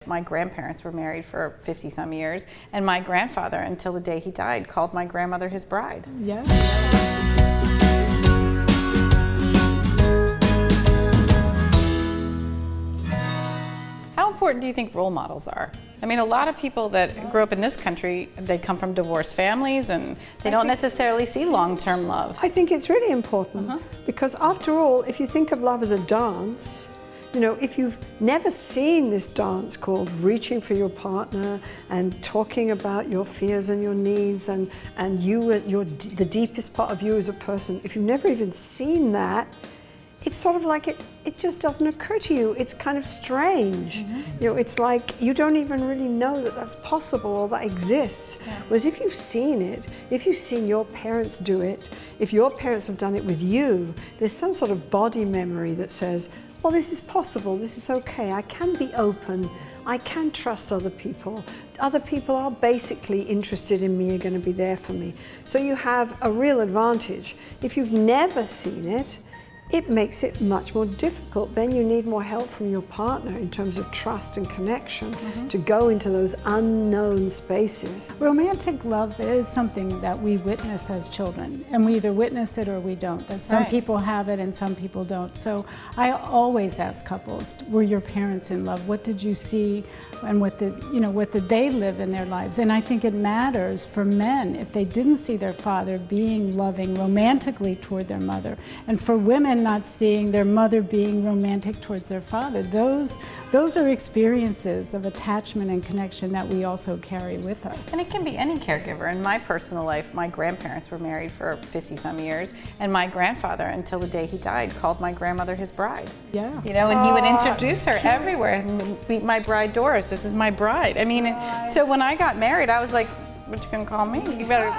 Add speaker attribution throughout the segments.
Speaker 1: my grandparents were married for 50 some years, and my grandfather, until the day he died, called my grandmother his bride.
Speaker 2: Yeah.
Speaker 1: How important do you think role models are? I mean, a lot of people that grew up in this country, they come from divorced families and they don't necessarily see long-term love.
Speaker 2: I think it's really important because after all, if you think of love as a dance, you know, if you've never seen this dance called reaching for your partner and talking about your fears and your needs and the deepest part of you as a person, if you've never even seen that, it's sort of like it just doesn't occur to you. It's kind of strange. You know, it's like you don't even really know that that's possible or that exists. Whereas if you've seen it, if you've seen your parents do it, if your parents have done it with you, there's some sort of body memory that says, well, this is possible, this is okay, I can be open, I can trust other people. Other people are basically interested in me, are going to be there for me. So you have a real advantage. If you've never seen it, it makes it much more difficult. Then you need more help from your partner in terms of trust and connection to go into those unknown spaces.
Speaker 3: Romantic love is something that we witness as children, and we either witness it or we don't. That some people have it and some people don't. So I always ask couples, were your parents in love? What did you see? And what did they live in their lives? And I think it matters for men if they didn't see their father being loving romantically toward their mother, and for women not seeing their mother being romantic towards their father. Those are experiences of attachment and connection that we also carry with us.
Speaker 1: And it can be any caregiver. In my personal life, my grandparents were married for 50 some years, and my grandfather, until the day he died, called my grandmother his bride.
Speaker 3: Yeah.
Speaker 1: You know, and he would introduce her everywhere. Meet my bride Doris, this is my bride. I mean, so when I got married, I was like, what you gonna call me? You better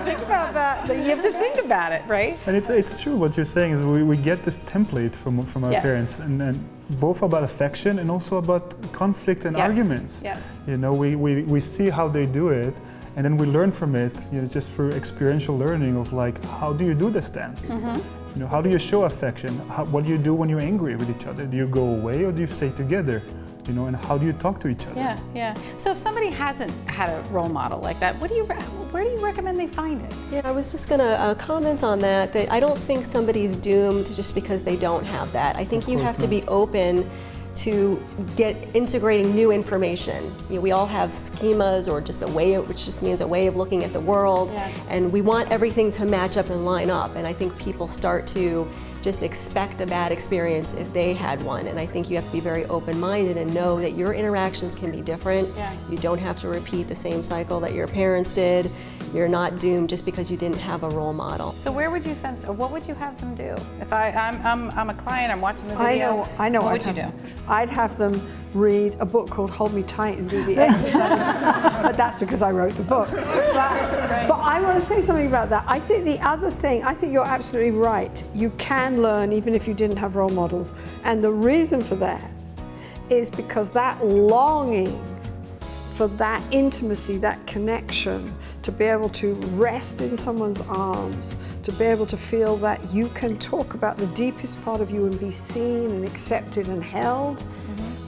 Speaker 1: think about that. You have to think about it, right?
Speaker 4: And it's true what you're saying is we get this template from our parents, and both about affection and also about conflict and arguments.
Speaker 1: Yes.
Speaker 4: You know, we see how they do it, and then we learn from it, you know, just through experiential learning of like, how do you do this dance? You know, how do you show affection? What do you do when you're angry with each other? Do you go away or do you stay together? You know, and how do you talk to each other?
Speaker 1: Yeah, yeah. So if somebody hasn't had a role model like that, where do you recommend they find it?
Speaker 5: Yeah, I was just gonna comment on that I don't think somebody's doomed just because they don't have that. I think you have to be open to get integrating new information. You know, we all have schemas or just a way, which just means a way of looking at the world, and we want everything to match up and line up. And I think people start to just expect a bad experience if they had one. And I think you have to be very open-minded and know that your interactions can be different. You don't have to repeat the same cycle that your parents did. You're not doomed just because you didn't have a role model.
Speaker 1: So where would you sense, or what would you have them do? If I'm a client, I'm watching the video.
Speaker 2: I know.
Speaker 1: What would you do?
Speaker 2: I'd have them read a book called Hold Me Tight and do the exercises. But that's because I wrote the book. But I want to say something about that. I think the other thing, I think you're absolutely right. You can learn even if you didn't have role models. And the reason for that is because that longing for that intimacy, that connection, to be able to rest in someone's arms, to be able to feel that you can talk about the deepest part of you and be seen and accepted and held,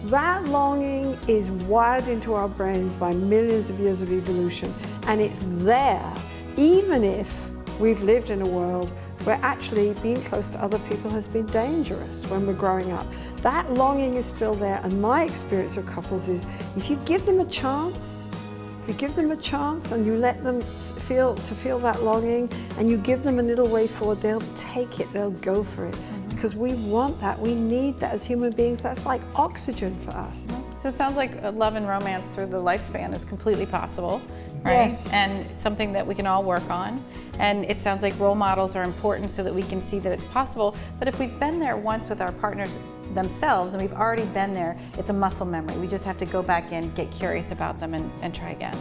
Speaker 2: that longing is wired into our brains by millions of years of evolution. And it's there, even if we've lived in a world where actually being close to other people has been dangerous when we're growing up. That longing is still there, and my experience of couples is if you give them a chance, and you let them feel that longing, and you give them a little way forward, they'll take it, they'll go for it. Because we want that, we need that as human beings. That's like oxygen for us.
Speaker 1: So it sounds like love and romance through the lifespan is completely possible, right?
Speaker 2: Yes.
Speaker 1: And it's something that we can all work on. And it sounds like role models are important so that we can see that it's possible. But if we've been there once with our partners themselves, and we've already been there, it's a muscle memory. We just have to go back in, get curious about them, and try again.